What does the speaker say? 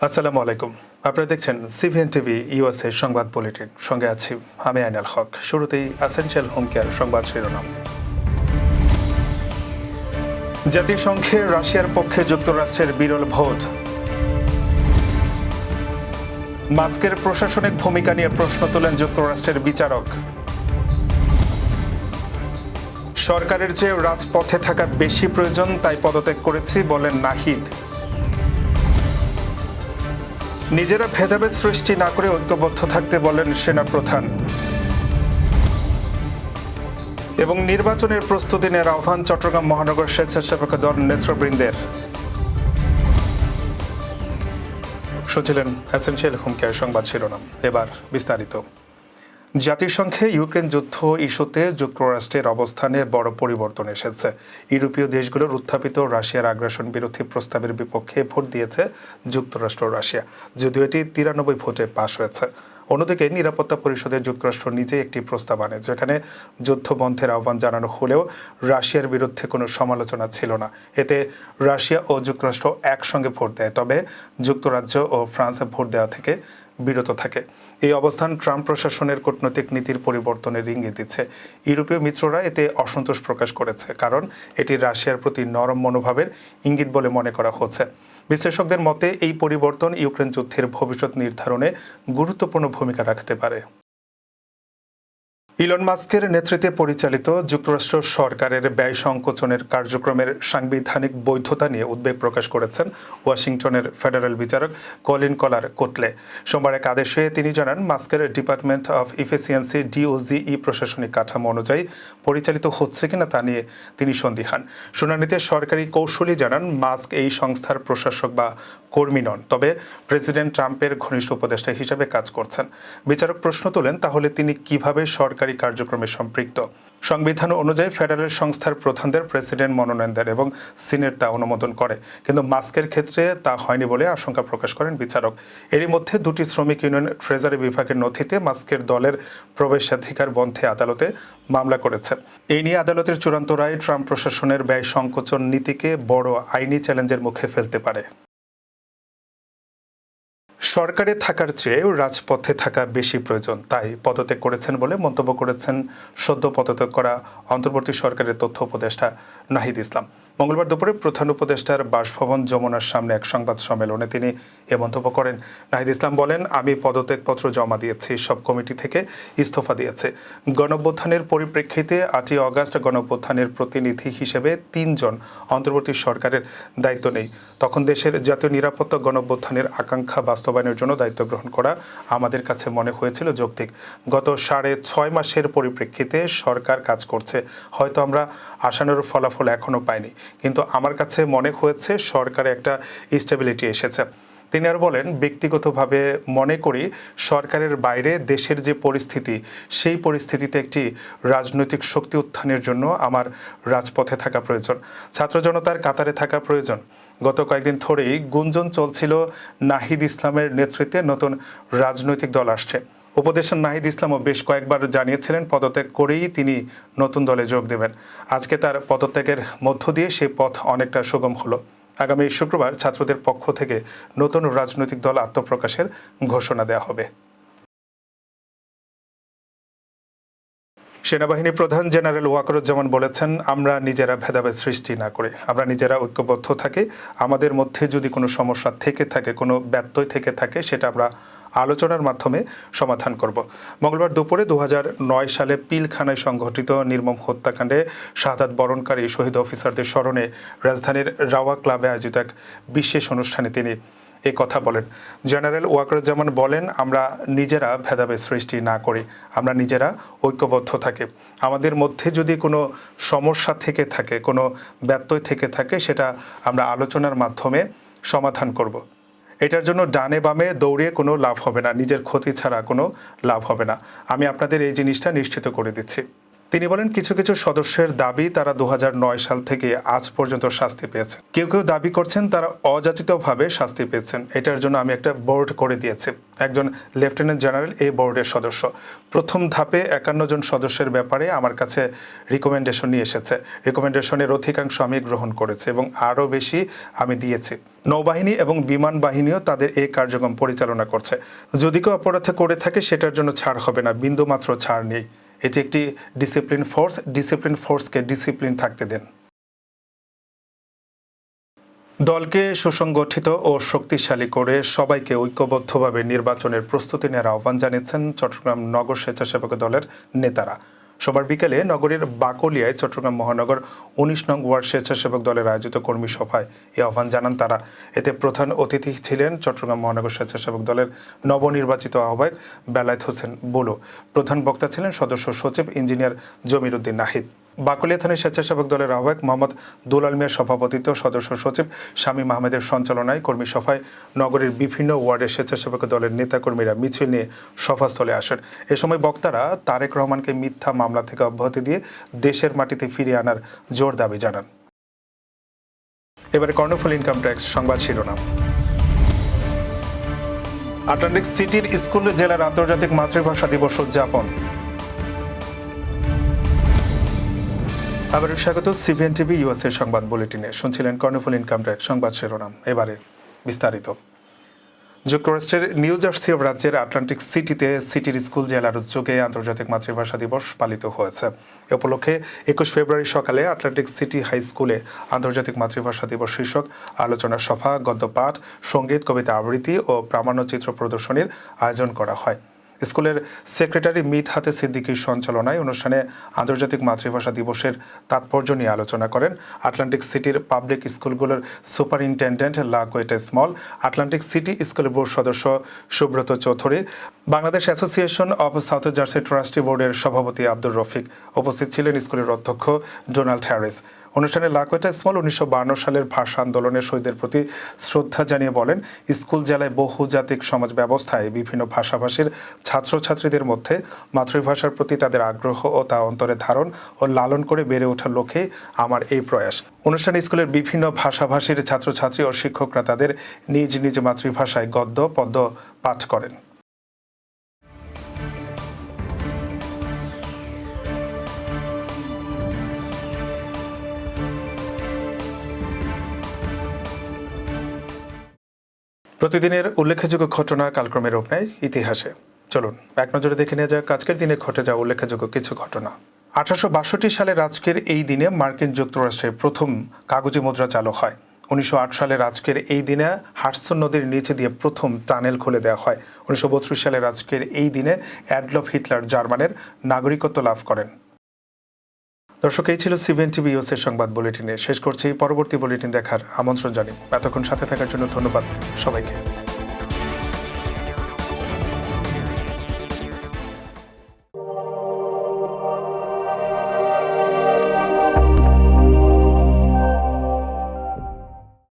আসসালামু আলাইকুম। আপনারা দেখছেন সিভিএন টিভি ইউএসএ সংবাদ বুলেটিন। সঙ্গে আছি আমি আইনাল হক। শুরুতেই এসেনশিয়াল হোম কেয়ার সংবাদ শিরোনাম। জাতিসংঘে রাশিয়ার পক্ষে যুক্তরাষ্ট্রের বিরল ভোট। মাস্কের প্রশাসনিক ভূমিকা নিয়ে প্রশ্ন তোলেন যুক্তরাষ্ট্রের বিচারক। সরকারের চেয়ে রাজপথে থাকা বেশি প্রয়োজন, তাই পদত্যাগ করেছি বলেন নাহিদ। নিজেরা ভেদাভেদ সৃষ্টি না করে ঐক্যবদ্ধ থাকতে বলেন সেনাপ্রধান। এবং নির্বাচনের প্রস্তুতি নেওয়ার আহ্বান চট্টগ্রাম মহানগর স্বেচ্ছাসেবক দল নেতৃবৃন্দের। শুনছিলেন এসেনশিয়াল হোম কেয়ার সংবাদ শিরোনাম। এবার বিস্তারিত। জাতিসংঘে ইউক্রেন যুদ্ধ ইস্যুতে যুক্তরাষ্ট্রের অবস্থানে বড় পরিবর্তন এসেছে। ইউরোপীয় দেশগুলোর উত্থাপিত রাশিয়ার আগ্রাসন বিরোধী প্রস্তাবের বিপক্ষে ভোট দিয়েছে যুক্তরাষ্ট্র ও রাশিয়া, যদিও এটি 93 ভোটে পাশ হয়েছে। অন্যদিকে নিরাপত্তা পরিষদে যুক্তরাষ্ট্র নিজেই একটি প্রস্তাব আনে, যেখানে যুদ্ধ বন্ধের আহ্বান জানানো হলেও রাশিয়ার বিরুদ্ধে কোনো সমালোচনা ছিল না। এতে রাশিয়া ও যুক্তরাষ্ট্র একসঙ্গে ভোট দেয়, তবে যুক্তরাজ্য ও ফ্রান্সে ভোট দেওয়া থেকে বিরত থাকে। এই অবস্থান ট্রাম্প প্রশাসনের কূটনৈতিক নীতির পরিবর্তনের ইঙ্গিত দিচ্ছে। ইউরোপীয় মিত্ররা এতে অসন্তোষ প্রকাশ করেছে, কারণ এটি রাশিয়ার প্রতি নরম মনোভাবের ইঙ্গিত বলে মনে করা হচ্ছে। বিশ্লেষকদের মতে এই পরিবর্তন ইউক্রেন যুদ্ধের ভবিষ্যৎ নির্ধারণে গুরুত্বপূর্ণ ভূমিকা রাখতে পারে। ইলন মাস্কের নেতৃত্বে পরিচালিত যুক্তরাষ্ট্র সরকারের ব্যয় সংকোচনের কার্যক্রমের সাংবিধানিক বৈধতা নিয়ে উদ্বেগ প্রকাশ করেছেন ওয়াশিংটনের ফেডারেল বিচারক কলিন কলার কোটলে। সোমবার এক আদেশে তিনি জানান, মাস্কের ডিপার্টমেন্ট অফ ইফিসিয়েন্সি ডিওজিই প্রশাসনিক কাঠামো অনুযায়ী পরিচালিত হচ্ছে কিনা তা নিয়ে তিনি সন্দিহান। শুনানিতে সরকারি কৌঁসুলি জানান, মাস্ক এই সংস্থার প্রশাসক বা কর্মী নন, তবে প্রেসিডেন্ট ট্রাম্পের ঘনিষ্ঠ উপদেষ্টা হিসেবে কাজ করছেন। বিচারক প্রশ্ন তোলেন, তাহলে তিনি কিভাবে সরকারি কার্যক্রমে সম্পৃক্ত? সংবিধান অনুযায়ী ফেডারেল সংস্থার প্রধানদের প্রেসিডেন্ট মনোনয়ন দেন এবং সিনেট তা অনুমোদন করে, কিন্তু মাস্কের ক্ষেত্রে তা হয়নি বলে আশঙ্কা প্রকাশ করেন বিচারক। এরই মধ্যে দুটি শ্রমিক ইউনিয়ন ট্রেজারি বিভাগের নথিতে মাস্কের দলের প্রবেশাধিকার বন্ধে আদালতে মামলা করেছে। এই নিয়ে আদালতের চূড়ান্ত রায় ট্রাম্প প্রশাসনের ব্যয় সংকোচন নীতিকে বড় আইনি চ্যালেঞ্জের মুখে ফেলতে পারে। সরকারে থাকার চেয়ে রাজপথে থাকা বেশি প্রয়োজন, তাই পদত্যাগ করেছেন বলে মন্তব্য করেছেন সদ্য পদত্যাগ করা অন্তর্বর্তী সরকারের তথ্য উপদেষ্টা নাহিদ ইসলাম। মঙ্গলবার দুপুরে প্রধান উপদেষ্টার বাসভবন যমুনার সামনে এক সংবাদ সম্মেলনে তিনি এ মন্তব্য করেন। নাহিদ ইসলাম বলেন, আমি পদত্যাগপত্র জমা দিয়েছি, সব কমিটি থেকে ইস্তফা দিয়েছে। গণঅভ্যুত্থানের পরিপ্রেক্ষিতে 8ই অগাস্ট গণঅভ্যুত্থানের প্রতিনিধি হিসেবে 3 জন অন্তর্বর্তী সরকারের দায়িত্ব নেই। তখন দেশের জাতীয় নিরাপত্তা গণঅভ্যুত্থানের আকাঙ্ক্ষা বাস্তবায়নের জন্য দায়িত্ব গ্রহণ করা আমাদের কাছে মনে হয়েছিল যৌক্তিক। গত 6.5 মাসের পরিপ্রেক্ষিতে সরকার কাজ করছে, হয়তো আমরা আশানুরূপ ফলাফল এখনও পাইনি, কিন্তু আমার কাছে মনে হয়েছে সরকারে একটা স্টেবিলিটি এসেছে। তিনি আরও বলেন, ব্যক্তিগতভাবে মনে করি সরকারের বাইরে দেশের যে পরিস্থিতি, সেই পরিস্থিতিতে একটি রাজনৈতিক শক্তি উত্থানের জন্য আমার রাজপথে থাকা প্রয়োজন, ছাত্র জনতার কাতারে থাকা প্রয়োজন। গত কয়েকদিন ধরেই গুঞ্জন চলছিল নাহিদ ইসলামের নেতৃত্বে নতুন রাজনৈতিক দল আসছে। উপদেষ্টা নাহিদ ইসলামও বেশ কয়েকবার জানিয়েছিলেন পদত্যাগ করেই তিনি নতুন দলে যোগ দেবেন। আজকে তার পদত্যাগের মধ্য দিয়ে সেই পথ অনেকটা সুগম হলো। আগামী শুক্রবার ছাত্রদের পক্ষ থেকে নতুন রাজনৈতিক দল আত্মপ্রকাশের ঘোষণা দেওয়া হবে। সেনাবাহিনী প্রধান জেনারেল ওয়াকারুজ্জামান বলেছেন, আমরা নিজেরা ভেদাভেদ সৃষ্টি না করে আমরা নিজেরা ঐক্যবদ্ধ থাকি। আমাদের মধ্যে যদি কোনো সমস্যা থেকে থাকে, কোনো ব্যত্যয় থেকে থাকে, সেটা আমরা আলোচনার মাধ্যমে সমাধান করব। মঙ্গলবার দুপুরে 2009 সালে পিলখানায় সংঘটিত নির্মম হত্যাকাণ্ডে শাহাদাত বরণকারী শহীদ অফিসারদের স্মরণে রাজধানীর রাওয়া ক্লাবে আয়োজিত এক বিশেষ অনুষ্ঠানে তিনি এই কথা বলেন। জেনারেল ওয়াকারুজ্জামান বলেন, আমরা নিজেরা ভেদাভেদ সৃষ্টি না করি, আমরা নিজেরা ঐক্যবদ্ধ থাকি। আমাদের মধ্যে যদি কোনো সমস্যা থেকে থাকে, কোনো ব্যত্যয় থেকে থাকে, সেটা আমরা আলোচনার মাধ্যমে সমাধান করব। এটার জন্য ডানে বামে দৌড়িয়ে কোনো লাভ হবে না, নিজের ক্ষতি ছাড়া কোনো লাভ হবে না। আমি আপনাদের এই জিনিসটা নিশ্চিত করে দিচ্ছি। তিনি বলেন, কিছু কিছু সদস্যের দাবি তারা 2009 সাল থেকে আজ পর্যন্ত শাস্তি পেয়েছে। কেউ কেউ দাবি করছেন তারা অযাচিতভাবে শাস্তি পেয়েছেন। এটার জন্য আমি একটা বোর্ড করে দিয়েছি। একজন লেফটেন্যান্ট জেনারেল এই বোর্ডের সদস্য। প্রথম ধাপে 51 জন সদস্যের ব্যাপারে আমার কাছে রিকমেন্ডেশন নিয়ে এসেছে। রিকমেন্ডেশনের অধিকাংশ আমি গ্রহণ করেছি এবং আরও বেশি আমি দিয়েছি। নৌবাহিনী এবং বিমান বাহিনীও তাদের এই কার্যক্রম পরিচালনা করছে। যদি কেউ অপরাধ করে থাকে সেটার জন্য ছাড় হবে না, বিন্দুমাত্র ছাড় নেই। এটি একটি ডিসিপ্লিন ফোর্সকে ডিসিপ্লিন থাকতে দেন। দলকে সুসংগঠিত ও শক্তিশালী করে সবাইকে ঐক্যবদ্ধভাবে নির্বাচনের প্রস্তুতি নেওয়ার আহ্বান জানিয়েছেন চট্টগ্রাম নগর স্বেচ্ছাসেবক দলের নেতারা। সোমবার বিকেলে নগরীর বাকলিয়ায় চট্টগ্রাম মহানগর 19 নং ওয়ার্ড স্বেচ্ছাসেবক দলের আয়োজিত কর্মী সভায় এই আহ্বান জানান তারা। এতে প্রধান অতিথি ছিলেন চট্টগ্রাম মহানগর স্বেচ্ছাসেবক দলের নবনির্বাচিত আহ্বায়ক বেলায়েত হোসেন বুলু। প্রধান বক্তা ছিলেন সদস্য সচিব ইঞ্জিনিয়ার জমির উদ্দিন নাহিদ। বাকলিয়া থানার স্বেচ্ছাসেবক দলের আহ্বায়ক মোহাম্মদ দুলাল মিয়ার সভাপতিত্বে সদস্য সচিব শামীম আহমেদের সঞ্চালনায় কর্মী সভায় নগরীর বিভিন্ন ওয়ার্ডের স্বেচ্ছাসেবক দলের নেতাকর্মীরা মিছিল নিয়ে সভাস্থলে আসেন। এ সময় বক্তারা তারেক রহমানকে মিথ্যা মামলা থেকে অব্যাহতি দিয়ে দেশের মাটিতে ফিরিয়ে আনার জোর দাবি জানান। এবারে কর্ণফুলী ইনকাম ট্যাক্স সংবাদ শিরোনাম। আটলান্টিক সিটির স্কুল জেলার আন্তর্জাতিক মাতৃভাষা দিবস উদযাপন। আবার স্বাগত সিবিএন টিভি ইউএসএ সংবাদ বুলেটিনে। শুনছিলেন কর্ণফুলী ইনকাম ট্যাক্স সংবাদ শিরোনাম। এবারে বিস্তারিত। যুক্তরাষ্ট্রের নিউ জার্সি রাজ্যের আটলান্টিক সিটিতে সিটির স্কুল জেলার উদ্যোগে আন্তর্জাতিক মাতৃভাষা দিবস পালিত হয়েছে। এ উপলক্ষে 21 ফেব্রুয়ারি সকালে আটলান্টিক সিটি হাই স্কুলে আন্তর্জাতিক মাতৃভাষা দিবস শীর্ষক আলোচনা সভা, গদ্যপাঠ, সঙ্গীত, কবিতা আবৃত্তি ও প্রামাণ্যচিত্র প্রদর্শনীর আয়োজন করা হয়। স্কুলের সেক্রেটারি মিতহাতে সিদ্দিকীর সঞ্চালনায় অনুষ্ঠানে আন্তর্জাতিক মাতৃভাষা দিবসের তাৎপর্য নিয়ে আলোচনা করেন আটলান্টিক সিটির পাবলিক স্কুলগুলোর superintendent Laquetta Small, Atlantic City school board সদস্য Subrata Chowdhury, Bangladesh association of South Jersey trustee বোর্ডের সভাপতি আব্দুর রফিক। উপস্থিত ছিলেন স্কুলের অধ্যক্ষ ডোনাল্ড হ্যারিস। অনুষ্ঠানে লাকোয়েটা স্মল 1952 সালের ভাষা আন্দোলনের শহীদদের প্রতি শ্রদ্ধা জানিয়ে বলেন, স্কুল জেলায় বহুজাতিক সমাজ ব্যবস্থায় বিভিন্ন ভাষাভাষীর ছাত্রছাত্রীদের মধ্যে মাতৃভাষার প্রতি তাদের আগ্রহ ও তা অন্তরে ধারণ ও লালন করে বেড়ে ওঠার লক্ষ্যে আমার এই প্রয়াস। অনুষ্ঠানে স্কুলের বিভিন্ন ভাষাভাষীর ছাত্রছাত্রী ও শিক্ষকরা তাদের নিজ নিজ মাতৃভাষায় গদ্য পদ্য পাঠ করেন। প্রতিদিনের উল্লেখযোগ্য ঘটনা কালক্রমে রূপ নেয় ইতিহাসে। চলুন এক নজরে দেখে নেওয়া যাক আজকের দিনে ঘটে যাওয়া উল্লেখযোগ্য কিছু ঘটনা। 1862 সালের আজকের এই দিনে মার্কিন যুক্তরাষ্ট্রের প্রথম কাগজি মুদ্রা চালু হয়। 1908 সালের আজকের এই দিনে হাডসন নদীর নিচে দিয়ে প্রথম টানেল খুলে দেওয়া হয়। 1932 সালের আজকের এই দিনে অ্যাডলফ হিটলার জার্মানের নাগরিকত্ব লাভ করেন। দর্শক, এই ছিল সিবিএন টিভি ইউএসএ সংবাদ বুলেটিনে। শেষ করছি, পরবর্তী বুলেটিন দেখার আমন্ত্রণ জানি। এতক্ষণ সাথে থাকার জন্য ধন্যবাদ সবাইকে।